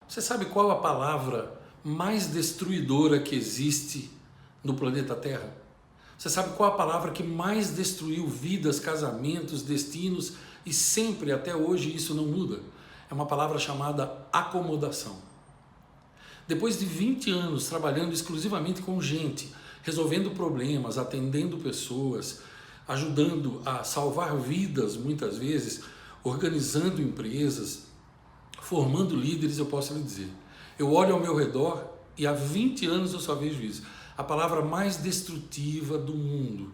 Você sabe qual a palavra mais destruidora que existe no planeta Terra? Você sabe qual a palavra que mais destruiu vidas, casamentos, destinos e sempre, até hoje, isso não muda? É uma palavra chamada acomodação. Depois de 20 anos trabalhando exclusivamente com gente, resolvendo problemas, atendendo pessoas, ajudando a salvar vidas muitas vezes, organizando empresas, formando líderes, eu posso lhe dizer. Eu olho ao meu redor e há 20 anos eu só vejo isso. A palavra mais destrutiva do mundo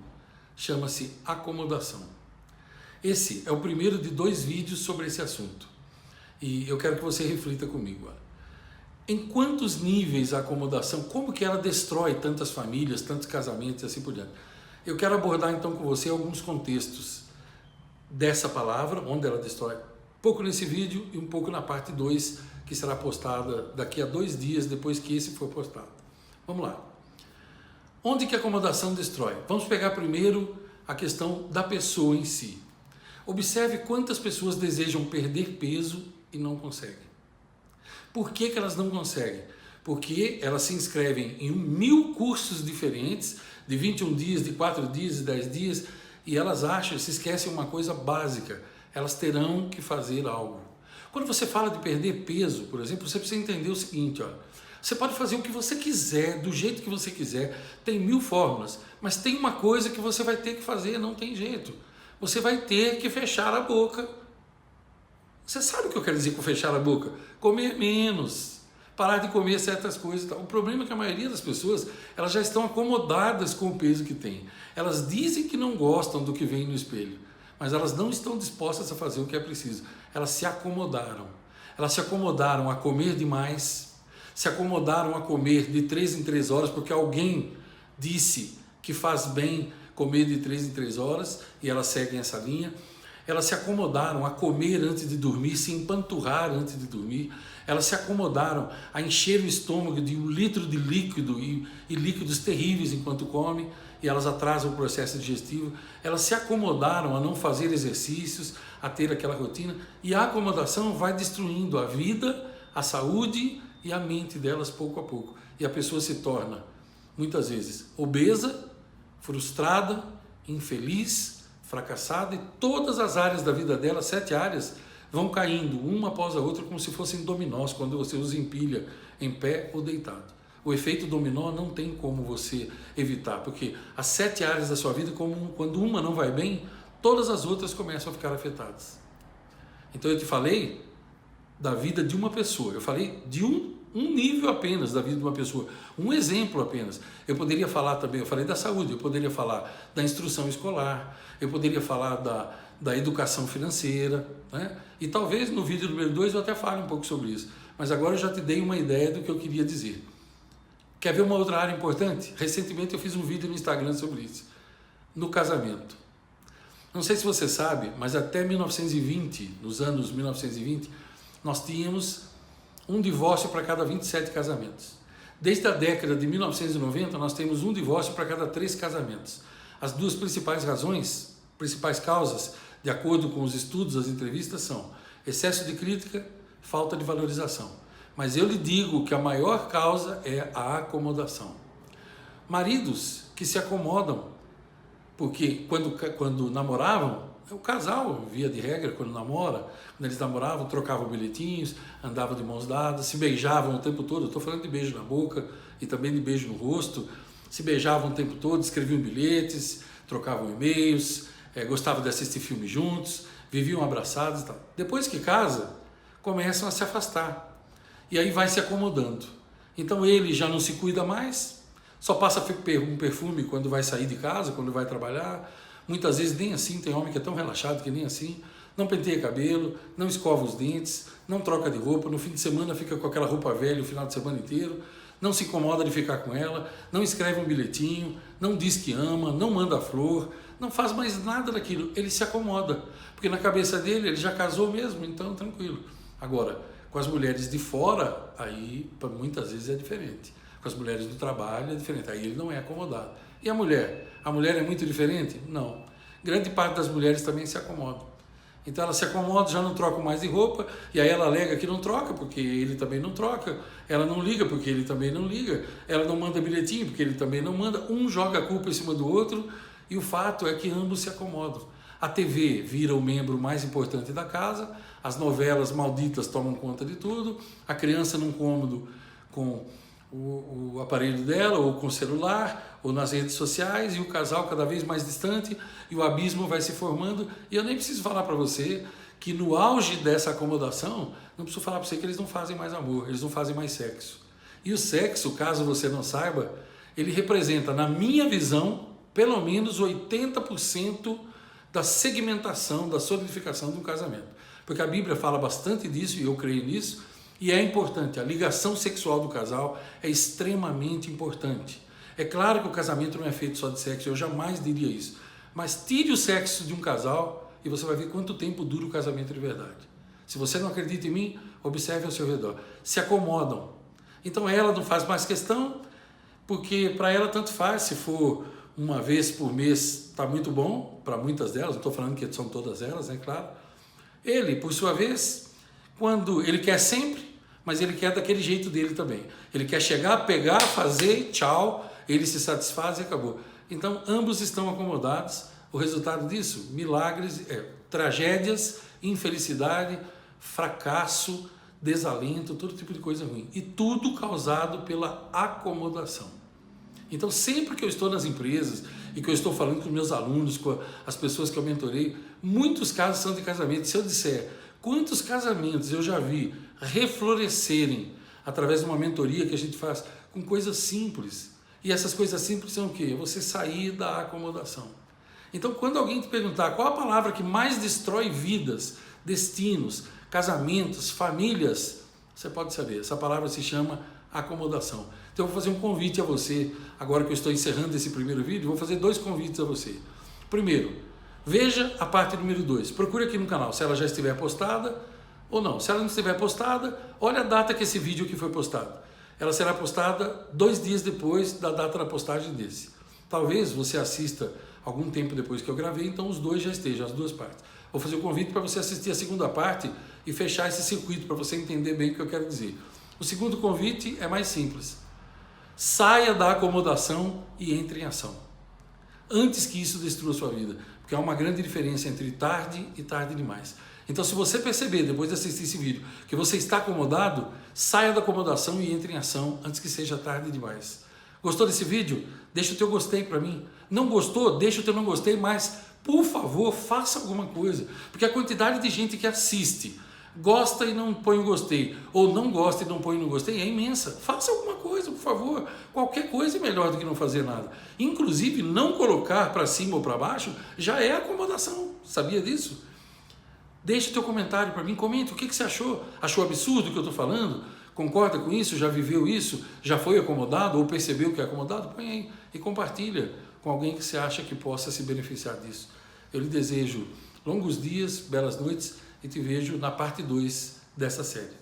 chama-se acomodação. Esse é o primeiro de 2 vídeos sobre esse assunto. E eu quero que você reflita comigo. Em quantos níveis a acomodação, como que ela destrói tantas famílias, tantos casamentos e assim por diante? Eu quero abordar então com você alguns contextos dessa palavra, onde ela destrói, um pouco nesse vídeo e um pouco na parte 2, que será postada daqui a 2 dias depois que esse for postado. Vamos lá. Onde que a acomodação destrói? Vamos pegar primeiro a questão da pessoa em si. Observe quantas pessoas desejam perder peso e não conseguem. Por que que elas não conseguem? Porque elas se inscrevem em 1000 cursos diferentes, de 21 dias, de 4 dias, de 10 dias, e elas acham, se esquecem uma coisa básica, elas terão que fazer algo. Quando você fala de perder peso, por exemplo, você precisa entender o seguinte, olha, você pode fazer o que você quiser, do jeito que você quiser, tem 1000 fórmulas, mas tem uma coisa que você vai ter que fazer, não tem jeito. Você vai ter que fechar a boca. Você sabe o que eu quero dizer com fechar a boca? Comer menos, parar de comer certas coisas. O problema é que a maioria das pessoas, elas já estão acomodadas com o peso que tem. Elas dizem que não gostam do que vem no espelho, mas elas não estão dispostas a fazer o que é preciso. Elas se acomodaram. Elas se acomodaram a comer demais, se acomodaram a comer de 3 em 3 horas, porque alguém disse que faz bem comer de 3 em 3 horas, e elas seguem essa linha. Elas se acomodaram a comer antes de dormir, se empanturrar antes de dormir. Elas se acomodaram a encher o estômago de 1 litro de líquido e líquidos terríveis enquanto comem, e elas atrasam o processo digestivo. Elas se acomodaram a não fazer exercícios, a ter aquela rotina, e a acomodação vai destruindo a vida, a saúde e a mente delas pouco a pouco. E a pessoa se torna, muitas vezes, obesa, frustrada, infeliz, fracassada, e todas as áreas da vida dela, 7 áreas, vão caindo uma após a outra como se fossem dominós, quando você os empilha em pé ou deitado. O efeito dominó não tem como você evitar, porque as 7 áreas da sua vida, quando uma não vai bem, todas as outras começam a ficar afetadas. Então eu te falei da vida de uma pessoa, eu falei de um nível apenas da vida de uma pessoa, um exemplo apenas. Eu poderia falar também, eu falei da saúde, eu poderia falar da instrução escolar, eu poderia falar da educação financeira, né? E talvez no vídeo número 2 eu até fale um pouco sobre isso, mas agora eu já te dei uma ideia do que eu queria dizer. Quer ver uma outra área importante? Recentemente eu fiz um vídeo no Instagram sobre isso, no casamento. Não sei se você sabe, mas até 1920, nos anos 1920, nós tínhamos um divórcio para cada 27 casamentos. Desde a década de 1990, nós temos um divórcio para cada 3 casamentos. As 2 principais razões, principais causas, de acordo com os estudos, as entrevistas, são excesso de crítica, falta de valorização. Mas eu lhe digo que a maior causa é a acomodação. Maridos que se acomodam, porque quando namoravam, o casal, via de regra, quando eles namoravam, trocavam bilhetinhos, andavam de mãos dadas, se beijavam o tempo todo. Eu estou falando de beijo na boca e também de beijo no rosto. Se beijavam o tempo todo, escreviam bilhetes, trocavam e-mails, gostavam de assistir filmes juntos, viviam abraçados e tal. Depois que casa, começam a se afastar. E aí vai se acomodando. Então ele já não se cuida mais, só passa um perfume quando vai sair de casa, quando vai trabalhar. Muitas vezes nem assim, tem homem que é tão relaxado que nem assim, não penteia cabelo, não escova os dentes, não troca de roupa, no fim de semana fica com aquela roupa velha o final de semana inteiro, não se incomoda de ficar com ela, não escreve um bilhetinho, não diz que ama, não manda flor, não faz mais nada daquilo, ele se acomoda, porque na cabeça dele ele já casou mesmo, então tranquilo. Agora, com as mulheres de fora, aí muitas vezes é diferente. Com as mulheres do trabalho é diferente, aí ele não é acomodado. E a mulher? A mulher é muito diferente? Não. Grande parte das mulheres também se acomodam. Então ela se acomoda, já não troca mais de roupa, e aí ela alega que não troca, porque ele também não troca, ela não liga porque ele também não liga, ela não manda bilhetinho porque ele também não manda, um joga a culpa em cima do outro, e o fato é que ambos se acomodam. A TV vira o membro mais importante da casa, as novelas malditas tomam conta de tudo, a criança num cômodo com o aparelho dela, ou com o celular, ou nas redes sociais, e o casal cada vez mais distante, e o abismo vai se formando. E eu nem preciso falar para você que no auge dessa acomodação, não preciso falar para você que eles não fazem mais amor, eles não fazem mais sexo. E o sexo, caso você não saiba, ele representa, na minha visão, pelo menos 80% da segmentação, da solidificação de um casamento. Porque a Bíblia fala bastante disso, e eu creio nisso, e é importante, a ligação sexual do casal é extremamente importante. É claro que o casamento não é feito só de sexo, eu jamais diria isso. Mas tire o sexo de um casal e você vai ver quanto tempo dura o casamento de verdade. Se você não acredita em mim, observe ao seu redor. Se acomodam. Então ela não faz mais questão, porque para ela tanto faz, se for uma vez por mês está muito bom, para muitas delas, não estou falando que são todas elas, é claro. Ele, por sua vez, quando ele quer sempre, mas ele quer daquele jeito dele também. Ele quer chegar, pegar, fazer, tchau, ele se satisfaz e acabou. Então, ambos estão acomodados. O resultado disso, milagres, tragédias, infelicidade, fracasso, desalento, todo tipo de coisa ruim. E tudo causado pela acomodação. Então, sempre que eu estou nas empresas e que eu estou falando com meus alunos, com as pessoas que eu mentorei, muitos casos são de casamento. Se eu disser quantos casamentos eu já vi reflorescerem através de uma mentoria que a gente faz com coisas simples. E essas coisas simples são o quê? É você sair da acomodação. Então, quando alguém te perguntar qual a palavra que mais destrói vidas, destinos, casamentos, famílias, você pode saber. Essa palavra se chama acomodação. Então, eu vou fazer um convite a você, agora que eu estou encerrando esse primeiro vídeo, vou fazer 2 convites a você. Primeiro, veja a parte número 2. Procure aqui no canal se ela já estiver postada ou não. Se ela não estiver postada, olha a data que esse vídeo aqui foi postado. Ela será postada 2 dias depois da data da postagem desse. Talvez você assista algum tempo depois que eu gravei, então os 2 já estejam, as 2 partes. Vou fazer o convite para você assistir a segunda parte e fechar esse circuito para você entender bem o que eu quero dizer. O segundo convite é mais simples. Saia da acomodação e entre em ação. Antes que isso destrua a sua vida. Porque há uma grande diferença entre tarde e tarde demais. Então, se você perceber, depois de assistir esse vídeo, que você está acomodado, saia da acomodação e entre em ação antes que seja tarde demais. Gostou desse vídeo? Deixa o teu gostei para mim. Não gostou? Deixa o teu não gostei, mas, por favor, faça alguma coisa. Porque a quantidade de gente que assiste, gosta e não põe o gostei, ou não gosta e não põe no gostei, é imensa. Faça alguma coisa, por favor. Qualquer coisa é melhor do que não fazer nada. Inclusive, não colocar para cima ou para baixo já é acomodação. Sabia disso? Deixe o teu comentário para mim, comenta o que você achou. Achou absurdo o que eu estou falando? Concorda com isso? Já viveu isso? Já foi acomodado ou percebeu que é acomodado? Põe aí e compartilha com alguém que você acha que possa se beneficiar disso. Eu lhe desejo longos dias, belas noites, e te vejo na parte 2 dessa série.